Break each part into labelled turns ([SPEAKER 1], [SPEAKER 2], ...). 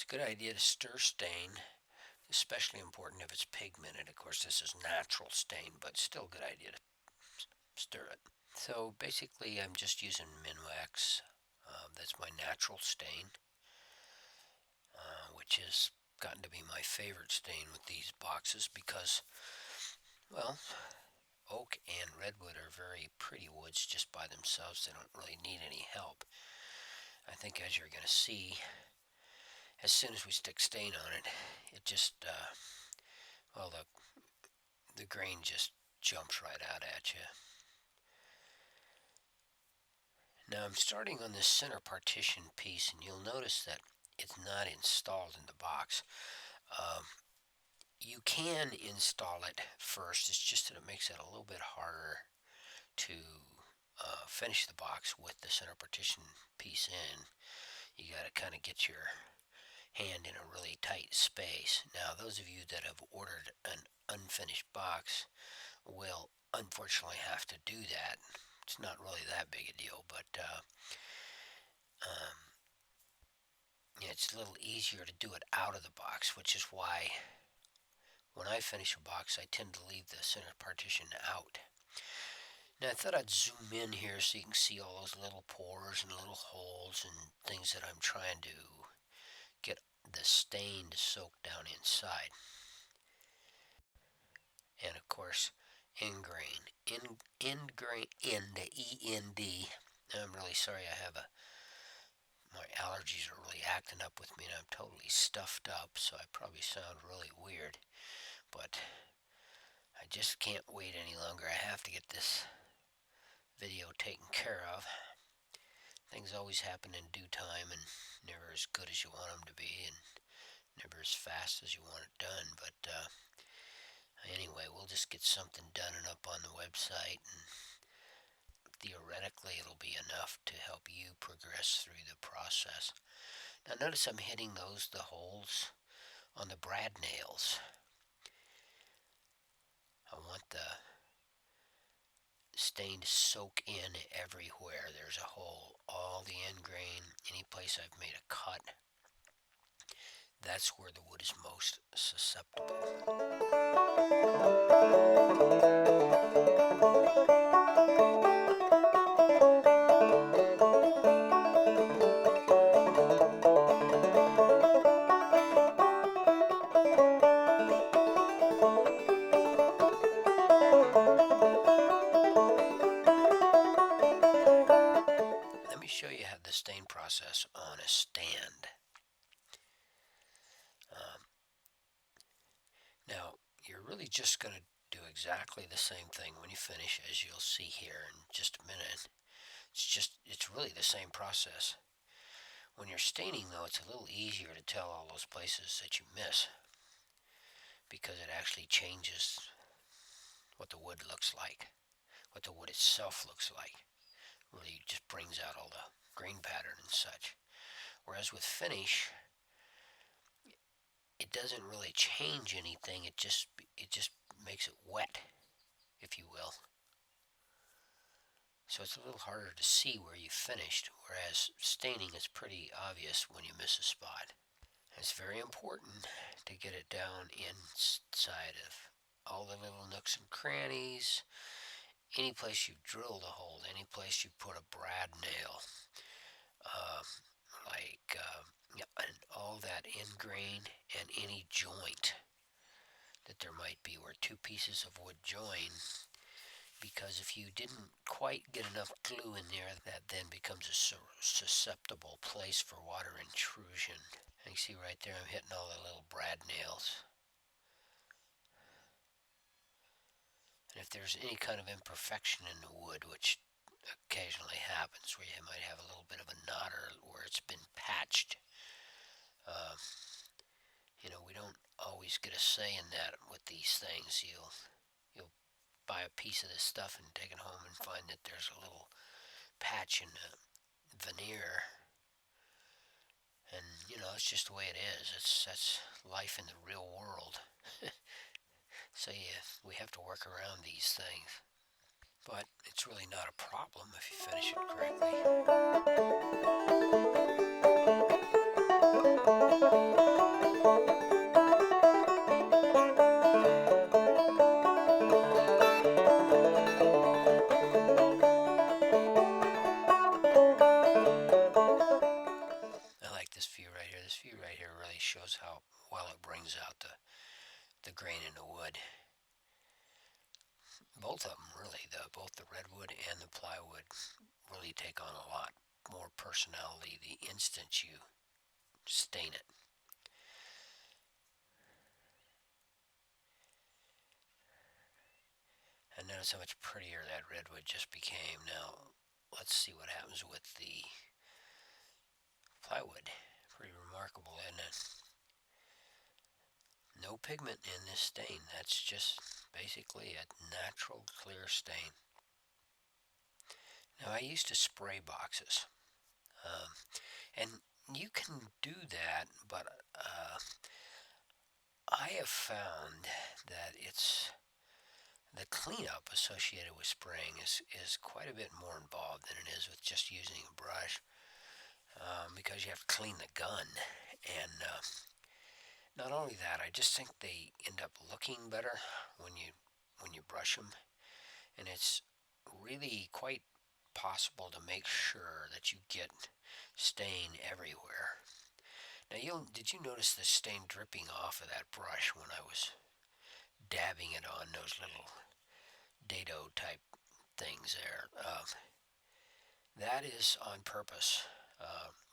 [SPEAKER 1] a good idea to stir stain, especially important if it's pigmented. Of course, this is natural stain, but still a good idea to stir it. So basically, I'm just using Minwax. That's my natural stain, which has gotten to be my favorite stain with these boxes because, well, oak and redwood are very pretty woods just by themselves. They don't really need any help. I think, as you're going to see, as soon as we stick stain on it, it just, well, the grain just jumps right out at you. Now I'm starting on this center partition piece, and you'll notice that it's not installed in the box. Um, you can install it first, it's just that it makes it a little bit harder to finish the box with the center partition piece in. You got to kind of get your hand in a really tight space. Now, those of you that have ordered an unfinished box will unfortunately have to do that. It's not really that big a deal, but um, yeah, it's a little easier to do it out of the box, which is why when I finish a box, I tend to leave the center partition out. Now, I thought I'd zoom in here so you can see all those little pores and little holes and things that I'm trying to get the stain to soak down inside. And of course, ingrain, ingrain, E-N-D. I'm really sorry, my allergies are really acting up with me, and I'm totally stuffed up, so I probably sound really weird, but I just can't wait any longer. I have to get this video taken care of. Things always happen in due time and never as good as you want them to be, and never as fast as you want it done, but anyway, we'll just get something done and up on the website, and theoretically it'll be enough to help you progress through the process. Now notice I'm hitting the holes on the brad nails. I want the stain to soak in everywhere there's a hole, all the end grain, any place I've made a cut. That's where the wood is most susceptible. Let me show you how the stain process on a stand. Now, you're really just going to do exactly the same thing when you finish, as you'll see here in just a minute. It's really the same process. When you're staining, though, it's a little easier to tell all those places that you miss, because it actually changes what the wood looks like, what the wood itself looks like. Really just brings out all the grain pattern and such. Whereas with finish, it doesn't really change anything. It just makes it wet, if you will. So it's a little harder to see where you finished, whereas staining is pretty obvious when you miss a spot. It's very important to get it down inside of all the little nooks and crannies, any place you drilled a hole, any place you put a brad nail, and all that end grain, and any joint that there might be where two pieces of wood join, because if you didn't quite get enough glue in there, that then becomes a susceptible place for water intrusion. And you see right there, I'm hitting all the little brad nails. And if there's any kind of imperfection in the wood, which occasionally happens, where you might have a little bit of a knot or where it's been patched, we don't always get a say in that with these things. You'll buy a piece of this stuff and take it home and find that there's a little patch in the veneer, and it's just the way it is. That's life in the real world. So yeah, we have to work around these things, but it's really not a problem if you finish it correctly. this view right here. This view right here really shows how well it brings out the grain in the wood. Both of them really, both the redwood and the plywood really take on a lot more personality the instant you stain it. And notice how much prettier that redwood just became. Now, let's see what happens with the plywood. Pretty remarkable, isn't it? No pigment in this stain. That's just basically a natural clear stain. Now, I used to spray boxes. Um, and you can do that, but I have found that the cleanup associated with spraying is quite a bit more involved than it is with just using a brush, because you have to clean the gun. And not only that, I just think they end up looking better when you brush them, and it's really quite possible to make sure that you get stain everywhere. Now, did you notice the stain dripping off of that brush when I was dabbing it on those little dado type things there? That is on purpose.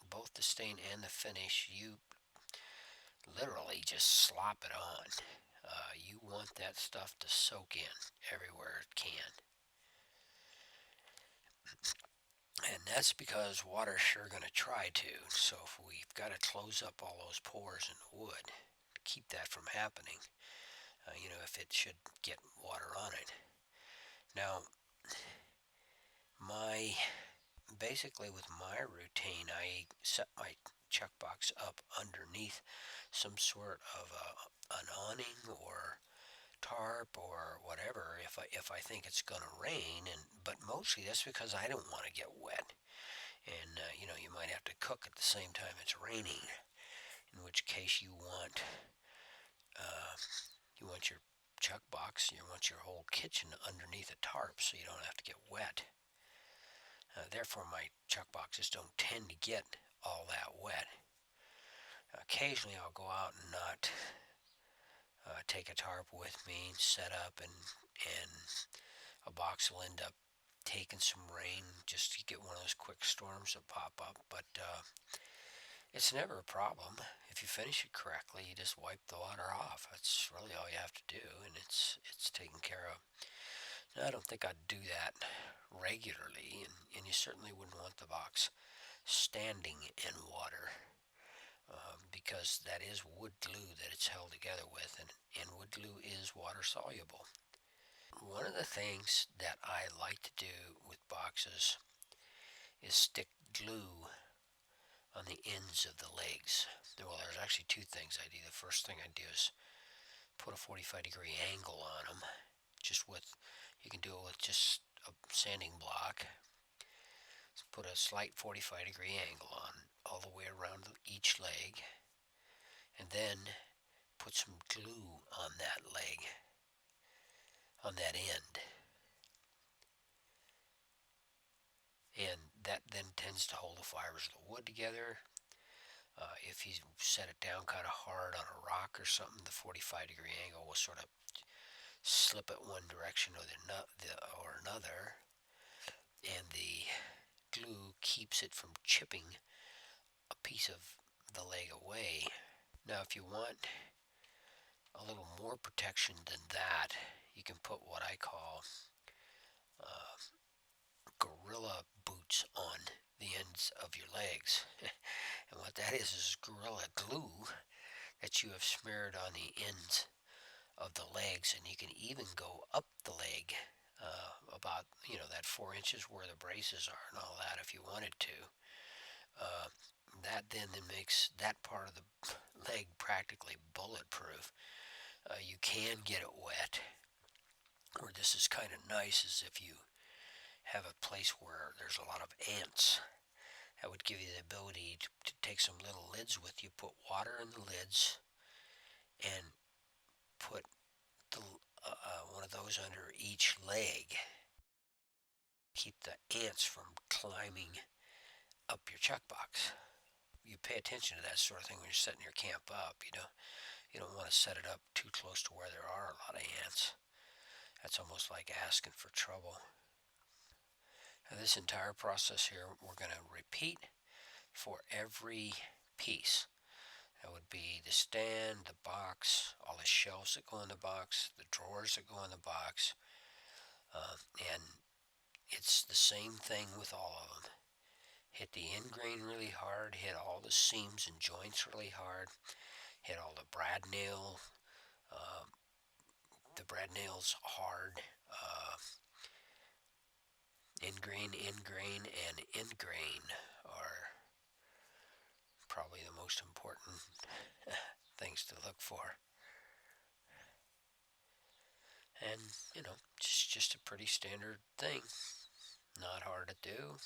[SPEAKER 1] Both the stain and the finish, you literally just slop it on. You want that stuff to soak in everywhere it can. And that's because water's sure going to try to. So if we've got to close up all those pores in the wood to keep that from happening, if it should get water on it. Now, my basically with my routine, I set my chuck box up underneath some sort of an awning or tarp or whatever if I think it's going to rain, but mostly that's because I don't want to get wet. And you might have to cook at the same time it's raining, in which case uh, you want your chuck box, you want your whole kitchen underneath a tarp so you don't have to get wet. Therefore, my chuck boxes don't tend to get all that wet. Occasionally, I'll go out and not take a tarp with me, set up, and a box will end up taking some rain just to get one of those quick storms that pop up. But it's never a problem. If you finish it correctly, you just wipe the water off. That's really all you have to do, and it's taken care of. Now, I don't think I'd do that regularly, and you certainly wouldn't want the box standing in water, because that is wood glue that it's held together with, and wood glue is water soluble. One of the things that I like to do with boxes is stick glue on the ends of the legs. Well, there's actually two things I do. The first thing I do is put a 45-degree angle on them. You can do it with just a sanding block. Put a slight 45-degree angle on all the way around each leg, and then put some glue on that leg, on that end. And that then tends to hold the fibers of the wood together. If you set it down kind of hard on a rock or something, the 45-degree angle will sort of slip it one direction or another, and the glue keeps it from chipping a piece of the leg away. Now, if you want a little more protection than that, you can put what I call uh, gorilla boots on the ends of your legs. And what that is gorilla glue that you have smeared on the ends of the legs, and you can even go up the leg about that 4 inches where the braces are and all that if you wanted to. Uh, that then makes that part of the leg practically bulletproof. You can get it wet. Where this is kind of nice is if you have a place where there's a lot of ants. That would give you the ability to take some little lids with you, put water in the lids, and put one of those under each leg. Keep the ants from climbing up your chuck box. you pay attention to that sort of thing when you're setting your camp up. You don't want to set it up too close to where there are a lot of ants. That's almost like asking for trouble. Now, this entire process here, we're going to repeat for every piece. That would be the stand, the box, all the shelves that go in the box, the drawers that go in the box, and it's the same thing with all of them. Hit the end grain really hard, hit all the seams and joints really hard, hit all uh, the brad nails hard. End grain, and end grain are probably the most important things to look for. And, it's just a pretty standard thing. Not hard to do.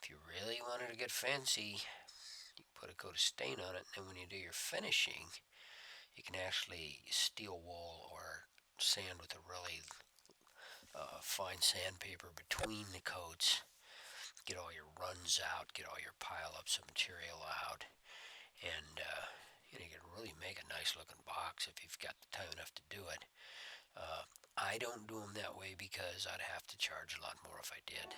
[SPEAKER 1] If you really wanted to get fancy, you put a coat of stain on it, and then when you do your finishing, you can actually steel wool or sand with a really fine sandpaper between the coats. Get all your runs out, get all your pile-ups of material out, and you can really make a nice looking box if you've got the time enough to do it. I don't do them that way because I'd have to charge a lot more if I did.